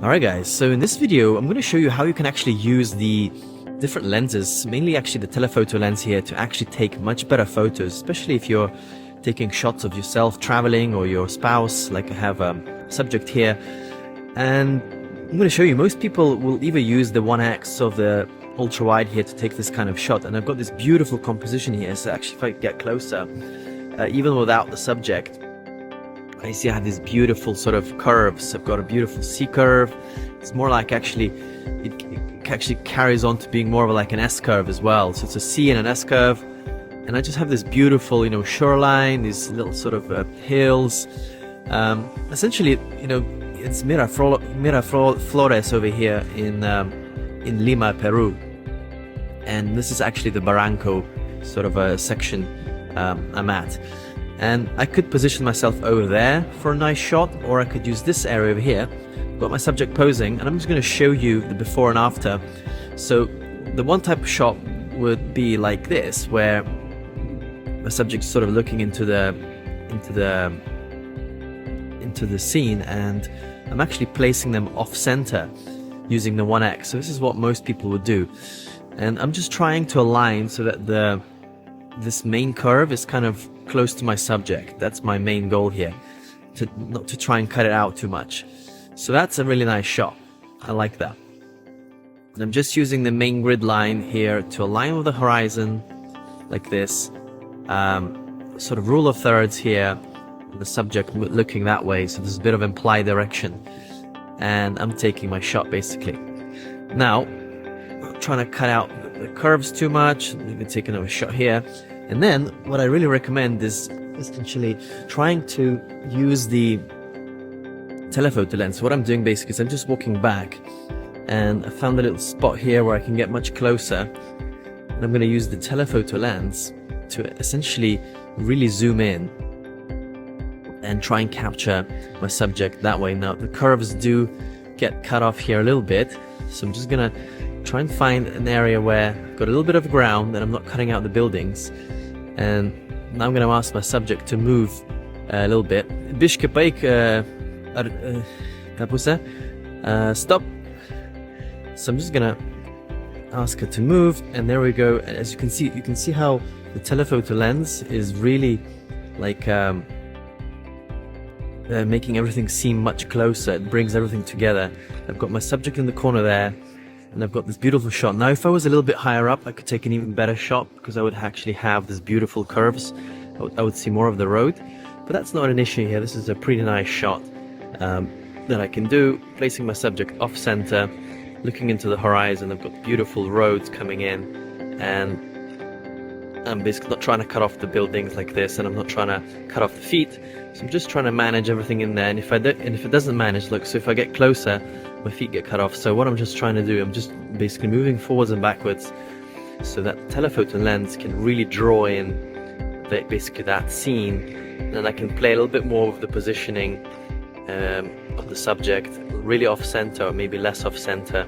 Alright guys, so in this video I'm going to show you how you can actually use the different lenses, mainly actually the telephoto lens here, to actually take much better photos, especially if you're taking shots of yourself traveling or your spouse, like I have a subject here. And I'm going to show you, most people will either use the 1x of the ultra wide here to take this kind of shot, and I've got this beautiful composition here, so actually if I get closer, even without the subject, I see I have these beautiful sort of curves. I've got a beautiful C curve. It's more like actually, it actually carries on to being more of like an S curve as well. So it's a C and an S curve. And I just have this beautiful, shoreline, these little sort of hills. Essentially, it's Miraflores over here in Lima, Peru. And this is actually the Barranco sort of a section I'm at. And I could position myself over there for a nice shot, or I could use this area over here. Got my subject posing, and I'm just going to show you the before and after. So the one type of shot would be like this, where my subject's sort of looking into the scene, and I'm actually placing them off center using the 1x. So this is what most people would do, and I'm just trying to align so that this main curve is kind of close to my subject. That's my main goal here, not to try and cut it out too much. So that's a really nice shot. I like that. And I'm just using the main grid line here to align with the horizon like this. Sort of rule of thirds here, the subject looking that way, so there's a bit of implied direction, and I'm taking my shot basically. Now I'm trying to cut out the curves too much. I'm going to take another shot here. And then what I really recommend is essentially trying to use the telephoto lens. So what I'm doing basically is I'm just walking back, and I found a little spot here where I can get much closer, and I'm going to use the telephoto lens to essentially really zoom in and try and capture my subject that way. Now the curves do get cut off here a little bit, so I'm just going to try and find an area where I've got a little bit of ground and I'm not cutting out the buildings. And now I'm going to ask my subject to move a little bit. Stop. So I'm just going to ask her to move, and there we go. And as you can see how the telephoto lens is really like making everything seem much closer. It brings everything together. I've got my subject in the corner there, and I've got this beautiful shot. Now if I was a little bit higher up, I could take an even better shot, because I would actually have these beautiful curves. I would see more of the road, but that's not an issue here. This is a pretty nice shot that I can do, placing my subject off center, looking into the horizon. I've got beautiful roads coming in, and I'm basically not trying to cut off the buildings like this, and I'm not trying to cut off the feet. So I'm just trying to manage everything in there, and if it doesn't manage, look, so if I get closer, my feet get cut off. So what I'm just trying to do, I'm just basically moving forwards and backwards so that telephoto lens can really draw in basically that scene, and then I can play a little bit more with the positioning of the subject, really off center, or maybe less off center,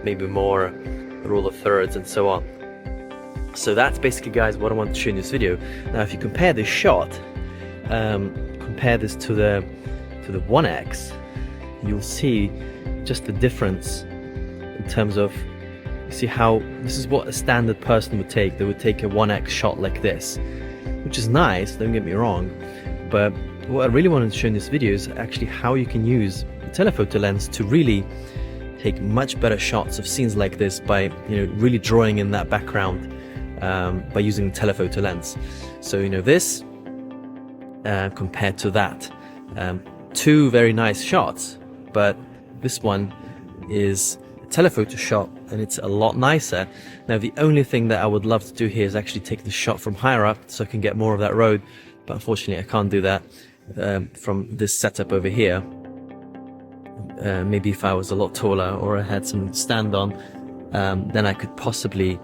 maybe more rule of thirds, and so on. So that's basically, guys, what I want to show in this video. Now if you compare this shot, compare this to the 1x, you'll see just the difference in terms of, you see how this is what a standard person would take. They would take a 1x shot like this, which is nice, don't get me wrong, but what I really wanted to show in this video is actually how you can use the telephoto lens to really take much better shots of scenes like this by really drawing in that background by using the telephoto lens. So this compared to that, two very nice shots, but this one is a telephoto shot and it's a lot nicer. Now the only thing that I would love to do here is actually take the shot from higher up so I can get more of that road, but unfortunately I can't do that from this setup over here. Maybe if I was a lot taller or I had some stand on, then I could possibly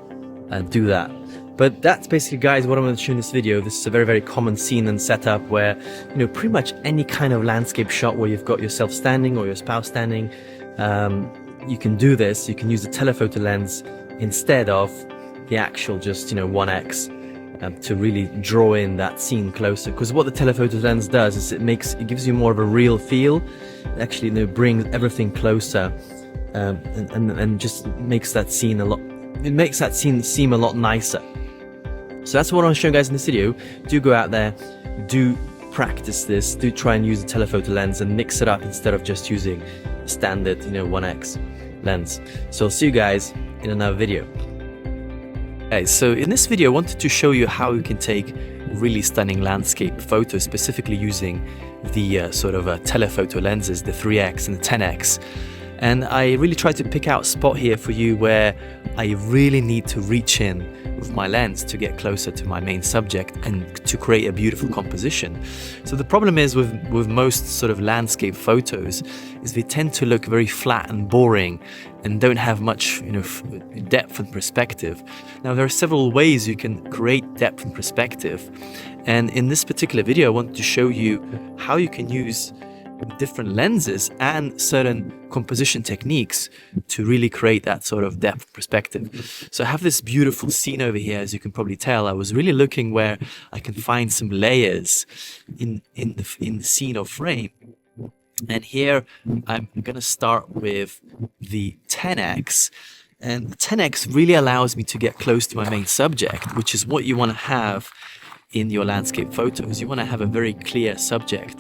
do that. But that's basically, guys, what I'm going to show in this video. This is a very, very common scene and setup where, pretty much any kind of landscape shot where you've got yourself standing or your spouse standing, you can do this. You can use the telephoto lens instead of the actual just, 1x. to really draw in that scene closer. Because what the telephoto lens does is it gives you more of a real feel. It actually, you know, brings everything closer, and just makes that scene seem a lot nicer. So that's what I want to show you guys in this video. Do go out there, do practice this, do try and use the telephoto lens and mix it up instead of just using standard, you know, 1x lens. So I'll see you guys in another video. Okay, so in this video I wanted to show you how you can take really stunning landscape photos, specifically using the sort of telephoto lenses, the 3x and the 10x. And I really tried to pick out a spot here for you where I really need to reach in with my lens to get closer to my main subject and to create a beautiful composition. So the problem is with most sort of landscape photos is they tend to look very flat and boring and don't have much, you know, depth and perspective. Now there are several ways you can create depth and perspective, and in this particular video I want to show you how you can use different lenses and certain composition techniques to really create that sort of depth perspective. So I have this beautiful scene over here. As you can probably tell, I was really looking where I can find some layers in the scene or frame. And here I'm gonna start with the 10x. And the 10x really allows me to get close to my main subject, which is what you want to have in your landscape photos. You want to have a very clear subject,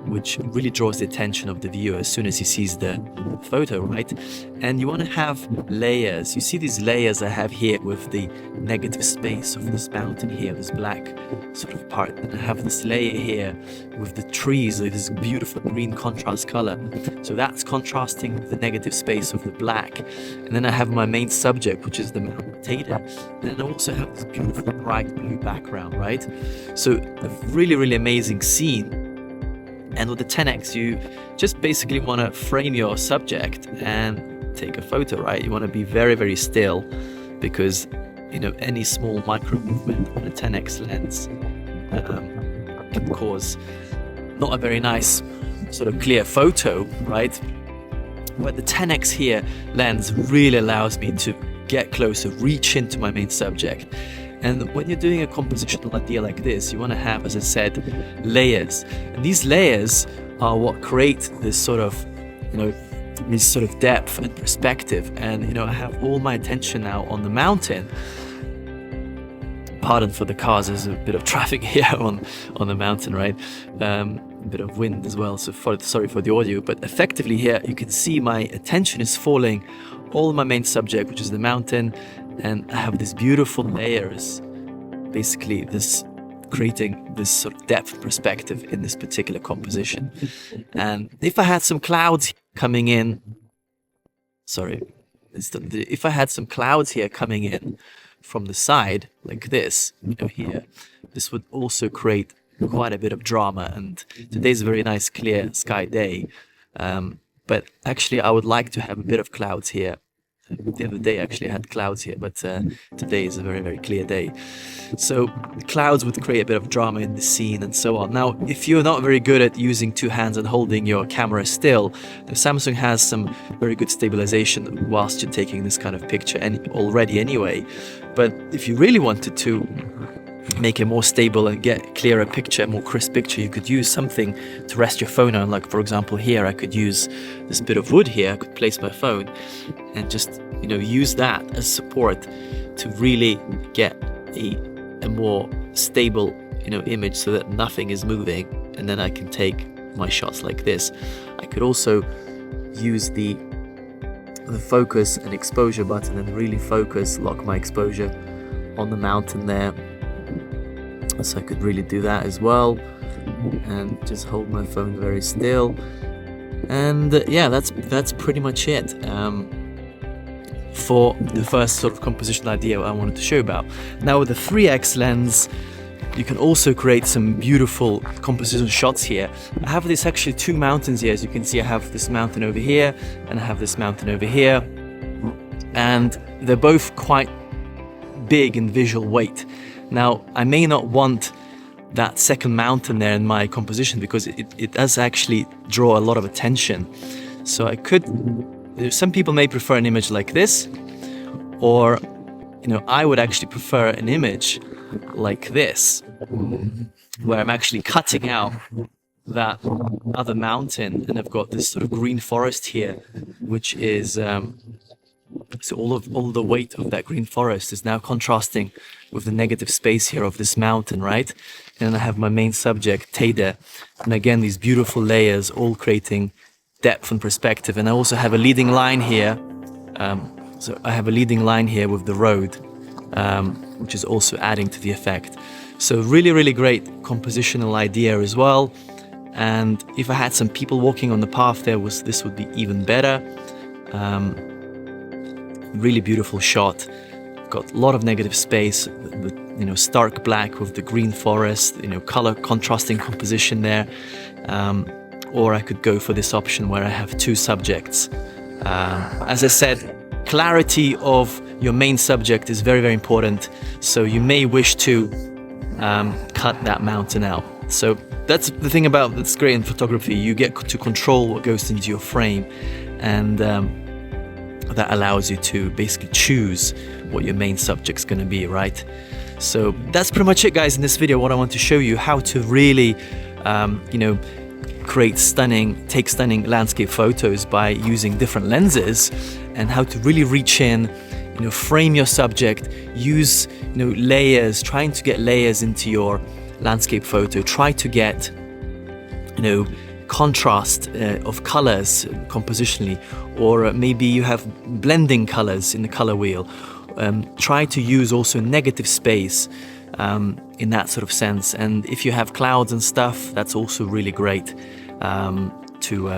which really draws the attention of the viewer as soon as he sees the photo, right? And you want to have layers. You see these layers I have here with the negative space of this mountain here, this black sort of part. And I have this layer here with the trees, with this beautiful green contrast color. So that's contrasting with the negative space of the black. And then I have my main subject, which is the mountain potato. And then I also have this beautiful bright blue background, right? So a really, really amazing scene. And with the 10x, you just basically want to frame your subject and take a photo, right? You want to be very, very still, because, you know, any small micro movement on a 10x lens can cause not a very nice sort of clear photo, right? But the 10x here lens really allows me to get closer, reach into my main subject. And when you're doing a compositional idea like this, you want to have, as I said, layers. And these layers are what create this sort of, you know, this sort of depth and perspective. And, you know, I have all my attention now on the mountain. Pardon for the cars, there's a bit of traffic here on the mountain, right? A bit of wind as well, so sorry for the audio. But effectively here, you can see my attention is falling all on my main subject, which is the mountain. And I have these beautiful layers, basically this creating this sort of depth perspective in this particular composition. And if I had some clouds coming in, if I had some clouds here coming in from the side like this, you know, here, this would also create quite a bit of drama. And today's a very nice clear sky day, but actually I would like to have a bit of clouds here. The other day actually I had clouds here, but today is a very, very clear day. So the clouds would create a bit of drama in the scene and so on. Now, if you're not very good at using two hands and holding your camera still, the Samsung has some very good stabilization whilst you're taking this kind of picture already anyway. But if you really wanted to make it more stable and get clearer picture, a more crisp picture, you could use something to rest your phone on. Like, for example, here I could use this bit of wood here. I could place my phone and just, you know, use that as support to really get a more stable, you know, image so that nothing is moving, and then I can take my shots like this. I could also use the focus and exposure button and really lock my exposure on the mountain there. So I could really do that as well, and just hold my phone very still. And yeah, that's pretty much it for the first sort of compositional idea I wanted to show about. Now with the 3x lens, you can also create some beautiful composition shots here. I have this actually two mountains here. As you can see, I have this mountain over here and I have this mountain over here, and they're both quite big in visual weight. Now, I may not want that second mountain there in my composition because it does actually draw a lot of attention. So I could, some people may prefer an image like this, or, you know, I would actually prefer an image like this, where I'm actually cutting out that other mountain, and I've got this sort of green forest here, which is so all the weight of that green forest is now contrasting with the negative space here of this mountain, right? And I have my main subject, Teda, and again these beautiful layers all creating depth and perspective. And I also have a leading line here, so I have a leading line here with the road, which is also adding to the effect. So really great compositional idea as well. And if I had some people walking on the path this would be even better. Really beautiful shot. Got a lot of negative space, stark black with the green forest, color contrasting composition there. Or I could go for this option where I have two subjects. As I said, clarity of your main subject is very important. So you may wish to cut that mountain out. So that's the thing that's great in photography. You get to control what goes into your frame, and that allows you to basically choose what your main subject's going to be, right? So that's pretty much it, guys, in this video. What I want to show you, how to really take stunning landscape photos by using different lenses, and how to really reach in, frame your subject, use layers, trying to get layers into your landscape photo. Try to get contrast of colors compositionally, or maybe you have blending colors in the color wheel. Try to use also negative space in that sort of sense. And if you have clouds and stuff, that's also really great to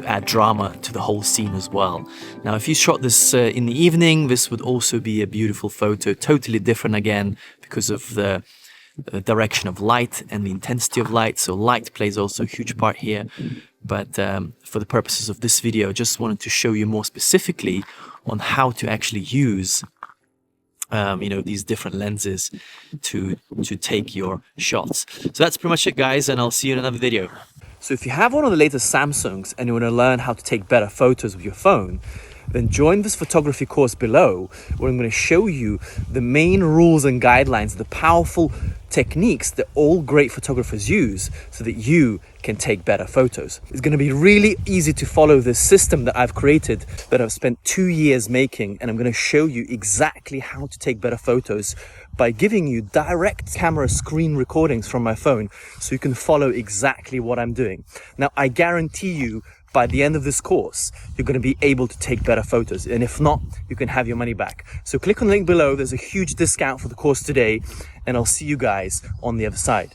add drama to the whole scene as well. Now, if you shot this in the evening, this would also be a beautiful photo, totally different again because of the direction of light and the intensity of light. So light plays also a huge part here. But for the purposes of this video, I just wanted to show you more specifically on how to actually use these different lenses to take your shots. So that's pretty much it, guys, and I'll see you in another video. So if you have one of the latest Samsungs and you want to learn how to take better photos with your phone, then join this photography course below, where I'm going to show you the main rules and guidelines, the powerful techniques that all great photographers use so that you can take better photos. It's going to be really easy to follow this system that I've created, that I've spent 2 years making, and I'm going to show you exactly how to take better photos by giving you direct camera screen recordings from my phone, so you can follow exactly what I'm doing. Now, I guarantee you, by the end of this course, you're going to be able to take better photos. And if not, you can have your money back. So click on the link below. There's a huge discount for the course today, and I'll see you guys on the other side.